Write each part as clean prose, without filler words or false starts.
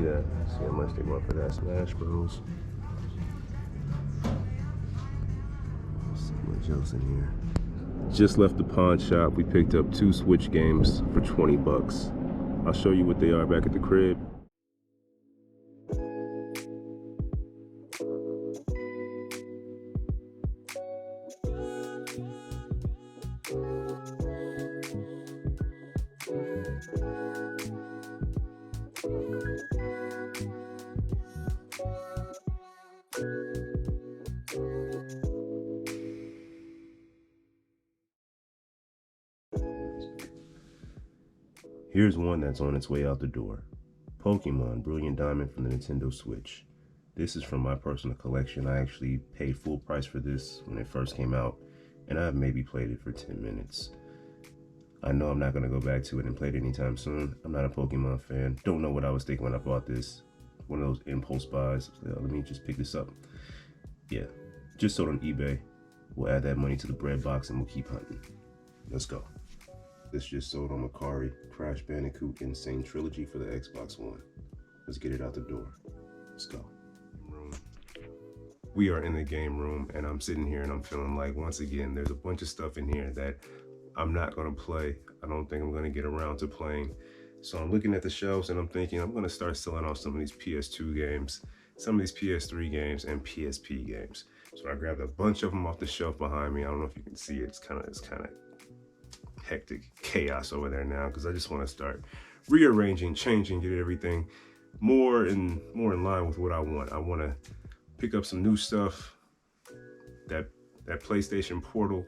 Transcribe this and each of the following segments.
see that. See how much they want for that Smash Bros. So much else in here. Just left the pawn shop. We picked up 2 Switch games for 20 bucks. I'll show you what they are back at the crib. Here's one that's on its way out the door. Pokemon Brilliant Diamond from the Nintendo Switch. This is from my personal collection. I actually paid full price for this when it first came out, and I've maybe played it for 10 minutes. I know I'm not going to go back to it and play it anytime soon. I'm not a Pokemon fan. Don't know what I was thinking when I bought this. One of those impulse buys. Let me just pick this up. Yeah, just sold on eBay. We'll add that money to the bread box and we'll keep hunting. Let's go. This just sold on Mercari, Crash Bandicoot Insane Trilogy for the Xbox One. Let's get it out the door. Let's go. We are in the game room and I'm sitting here and I'm feeling like, once again, there's a bunch of stuff in here that I'm not gonna play. I don't think I'm gonna get around to playing. So I'm looking at the shelves and I'm thinking I'm gonna start selling off some of these PS2 games, some of these PS3 games and PSP games. So I grabbed a bunch of them off the shelf behind me. I don't know if you can see it. It's kind of hectic chaos over there now because I just want to start rearranging, changing, get everything more in line with what I want. I want to pick up some new stuff. That PlayStation Portal,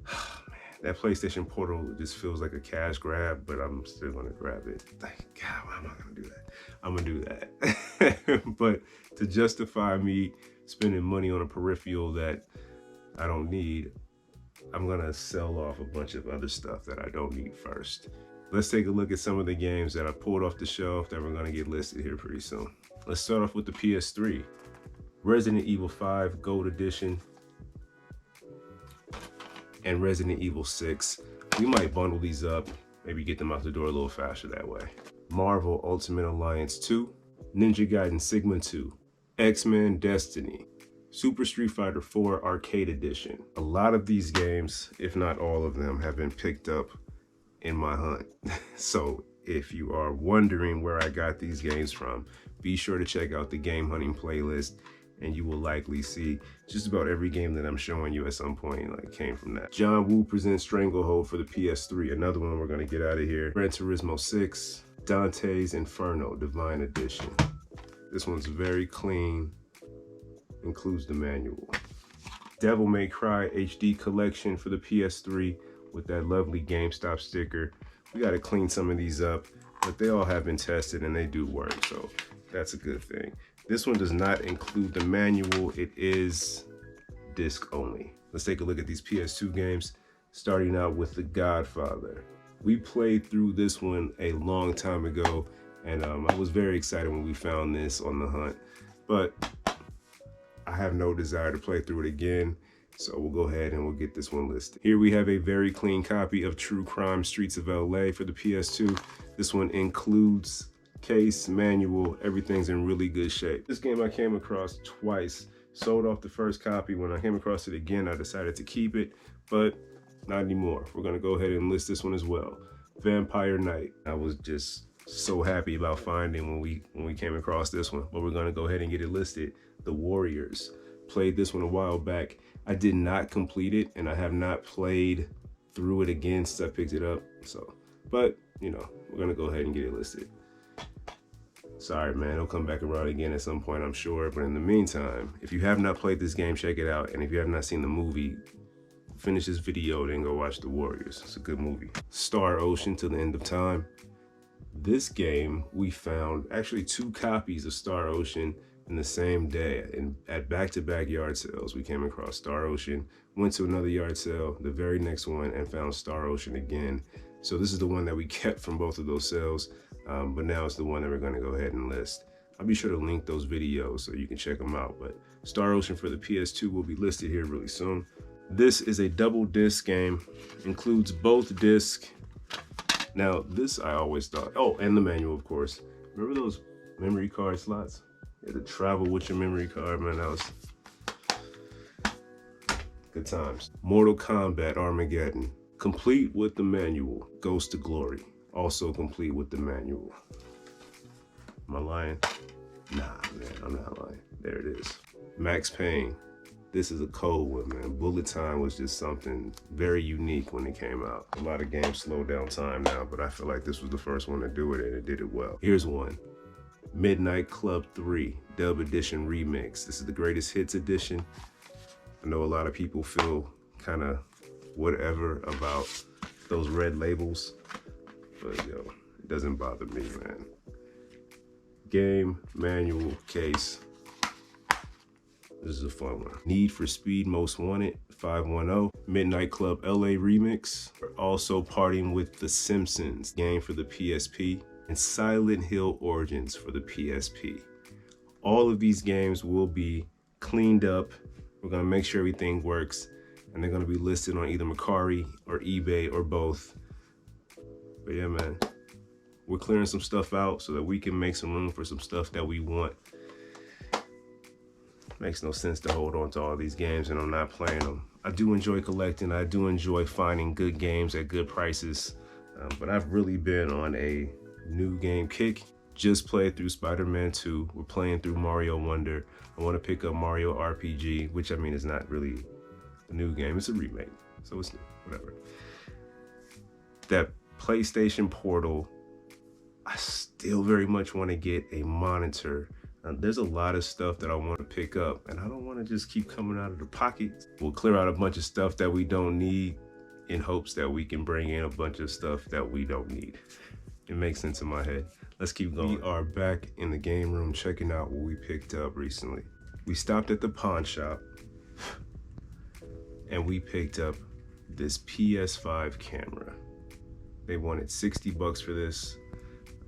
man, that PlayStation Portal just feels like a cash grab, but I'm still gonna grab it. Thank God, why am I gonna do that? I'm gonna do that. But to justify me spending money on a peripheral that I don't need, I'm gonna sell off a bunch of other stuff that I don't need first. Let's take a look at some of the games that I pulled off the shelf that we're gonna get listed here pretty soon. Let's start off with the PS3. Resident Evil 5 Gold Edition and Resident Evil 6. We might bundle these up, maybe get them out the door a little faster that way. Marvel Ultimate Alliance 2, Ninja Gaiden Sigma 2, X-Men Destiny, Super Street Fighter 4 Arcade Edition. A lot of these games, if not all of them, have been picked up in my hunt. So if you are wondering where I got these games from, be sure to check out the game hunting playlist and you will likely see just about every game that I'm showing you at some point came from that. John Woo presents Stranglehold for the PS3, another one we're gonna get out of here. Gran Turismo 6, Dante's Inferno Divine Edition. This one's very clean, includes the manual. Devil May Cry HD Collection for the PS3 with that lovely GameStop sticker. We gotta clean some of these up, but they all have been tested and they do work, so that's a good thing. This one does not include the manual. It is disc only. Let's take a look at these PS2 games, starting out with The Godfather. We played through this one a long time ago, and I was very excited when we found this on the hunt, but I have no desire to play through it again, so we'll go ahead and we'll get this one listed. Here we have a very clean copy of True Crime Streets of LA for the PS2. This one includes case, manual, everything's in really good shape. This game I came across twice, sold off the first copy. When I came across it again, I decided to keep it, but not anymore. We're gonna go ahead and list this one as well. Vampire Knight. I was just so happy about finding when we came across this one, but we're gonna go ahead and get it listed. The Warriors. Played this one a while back. I did not complete it, and I have not played through it again since I picked it up. So, but you know, we're gonna go ahead and get it listed. Sorry, man, it'll come back around again at some point, I'm sure. But in the meantime, if you have not played this game, check it out. And if you have not seen the movie, finish this video, then go watch The Warriors. It's a good movie. Star Ocean Till the End of Time. This game, we found actually 2 copies of Star Ocean in the same day. And at back-to-back yard sales, we came across Star Ocean, went to another yard sale, the very next one, and found Star Ocean again. So this is the one that we kept from both of those sales. But now it's the one that we're gonna go ahead and list. I'll be sure to link those videos so you can check them out. But Star Ocean for the PS2 will be listed here really soon. This is a double disc game, includes both discs. Now this I always thought, oh, and the manual of course. Remember those memory card slots. You had to travel with your memory card, man. That was good times. Mortal Kombat Armageddon, complete with the manual. Ghost of Glory, also complete with the manual. Am I lying? Nah, man, I'm not lying. There it is. Max Payne. This is a cold one, man. Bullet time was just something very unique when it came out. A lot of games slow down time now, but I feel like this was the first one to do it, and it did it well. Here's one. Midnight Club 3 Dub Edition Remix. This is the Greatest Hits Edition. I know a lot of people feel kind of whatever about those red labels, but yo, it doesn't bother me, man. Game, manual, case. This is a fun one. Need for Speed Most Wanted 510 Midnight Club LA Remix. We're also partying with The Simpsons game for the PSP and Silent Hill Origins for the PSP. All of these games will be cleaned up. We're gonna make sure everything works, and they're gonna be listed on either Mercari or eBay or both. But yeah, man, we're clearing some stuff out so that we can make some room for some stuff that we want. Makes no sense to hold on to all these games and I'm not playing them. I do enjoy collecting. I do enjoy finding good games at good prices. But I've really been on a new game kick. Just played through Spider-Man 2. We're playing through Mario Wonder. I want to pick up Mario RPG, which I mean is not really a new game. It's a remake, so it's new, whatever. That PlayStation Portal, I still very much want to get a monitor. There's a lot of stuff that I want to pick up, and I don't want to just keep coming out of the pocket. We'll clear out a bunch of stuff that we don't need in hopes that we can bring in a bunch of stuff that we don't need. It makes sense in my head. Let's keep going. We are back in the game room checking out what we picked up recently. We stopped at the pawn shop and we picked up this PS5 camera. They wanted 60 bucks for this.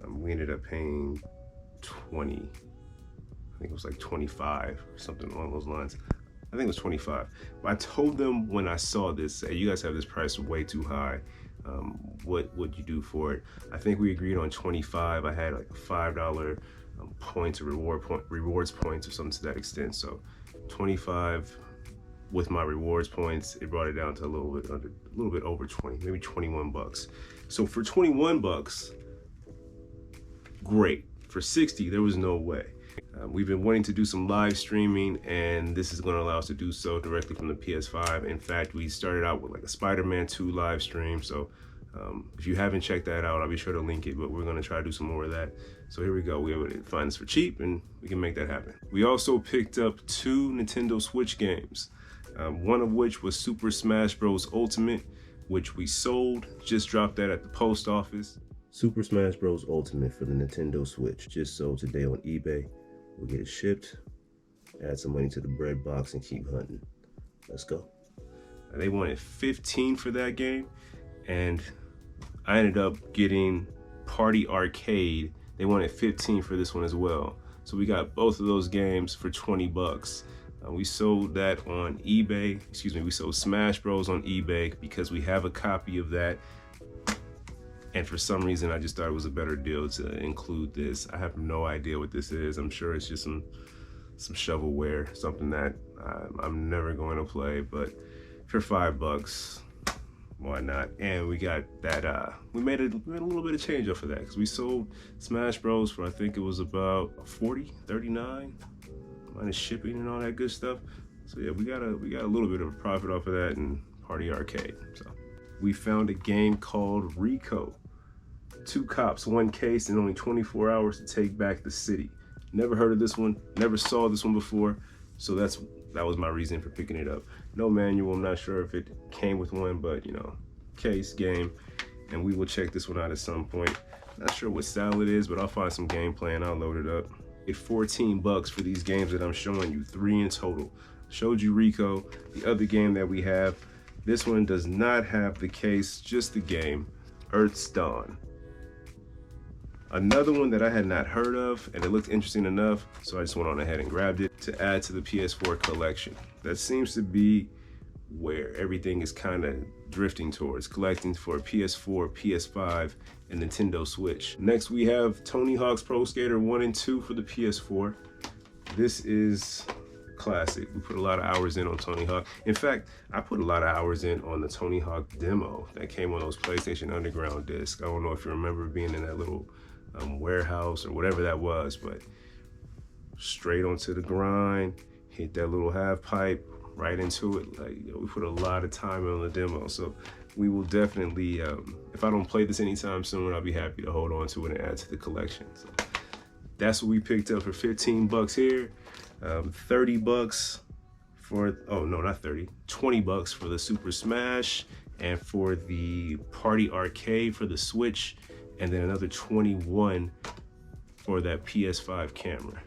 We ended up paying 20. I think it was like 25 or something along those lines. I think it was 25. But I told them when I saw this, hey, you guys have this price way too high. What would you do for it? I think we agreed on 25. I had like $5 points or rewards points or something to that extent. So 25 with my rewards points, it brought it down to a little bit over 20, maybe 21 bucks. So for 21 bucks, great. For 60, there was no way. We've been wanting to do some live streaming, and this is going to allow us to do so directly from the PS5. In fact, we started out with like a Spider-Man 2 live stream. So if you haven't checked that out, I'll be sure to link it, but we're going to try to do some more of that. So here we go. We were able to find this for cheap, and we can make that happen. We also picked up 2 Nintendo Switch games, one of which was Super Smash Bros. Ultimate, which we sold. Just dropped that at the post office. Super Smash Bros. Ultimate for the Nintendo Switch. Just sold today on eBay. We'll get it shipped, add some money to the bread box, and keep hunting. Let's go. They wanted 15 for that game, and I ended up getting Party Arcade. They wanted 15 for this one as well. So we got both of those games for 20 bucks. We sold that on eBay. We sold Smash Bros. On eBay because we have a copy of that. And for some reason, I just thought it was a better deal to include this. I have no idea what this is. I'm sure it's just some shovelware, something that I'm never going to play. But for $5, why not? And we got that. We made a little bit of change off of that because we sold Smash Bros. For I think it was about 40, 39, minus shipping and all that good stuff. So yeah, we got a little bit of a profit off of that and Party Arcade. So we found a game called Rico. 2 cops, 1 case, and only 24 hours to take back the city. Never heard of this one, never saw this one before, so that was my reason for picking it up. No manual, I'm not sure if it came with one, but you know, case, game, and we will check this one out at some point. Not sure what style it is, but I'll find some gameplay and I'll load it up. It's 14 bucks for these games that I'm showing you, 3 in total. Showed you Rico, the other game that we have. This one does not have the case, just the game, Earth's Dawn. Another one that I had not heard of, and it looked interesting enough, so I just went on ahead and grabbed it to add to the PS4 collection. That seems to be where everything is kind of drifting towards collecting for PS4, PS5, and Nintendo Switch. Next, we have Tony Hawk's Pro Skater 1 and 2 for the PS4. This is classic. We put a lot of hours in on Tony Hawk. In fact, I put a lot of hours in on the Tony Hawk demo that came on those PlayStation Underground discs. I don't know if you remember being in that little warehouse or whatever that was, but straight onto the grind, hit that little half pipe, right into it. Like, we put a lot of time on the demo. So we will definitely, if I don't play this anytime soon, I'll be happy to hold on to it and add to the collection. So that's what we picked up for 15 bucks here. 30 bucks for, oh no, not 30, 20 bucks for the Super Smash, and for the Party Arcade for the Switch, and then another 21 for that PS5 camera.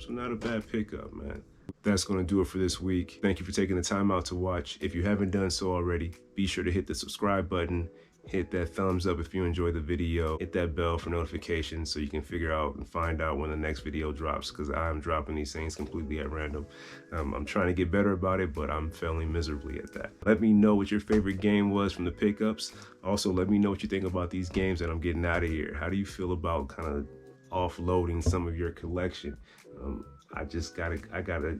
So not a bad pickup, man. That's gonna do it for this week. Thank you for taking the time out to watch. If you haven't done so already, be sure to hit the subscribe button, hit that thumbs up if you enjoyed the video, hit that bell for notifications so you can figure out and find out when the next video drops, because I'm dropping these things completely at random. I'm trying to get better about it, but I'm failing miserably at that. Let me know what your favorite game was from the pickups. Also, let me know what you think about these games that I'm getting out of here. How do you feel about kind of offloading some of your collection? I gotta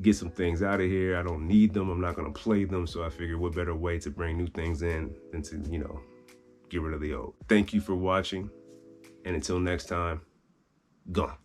get some things out of here. I don't need them. I'm not gonna play them. So I figured what better way to bring new things in than to, you know, get rid of the old. Thank you for watching. And until next time, gone.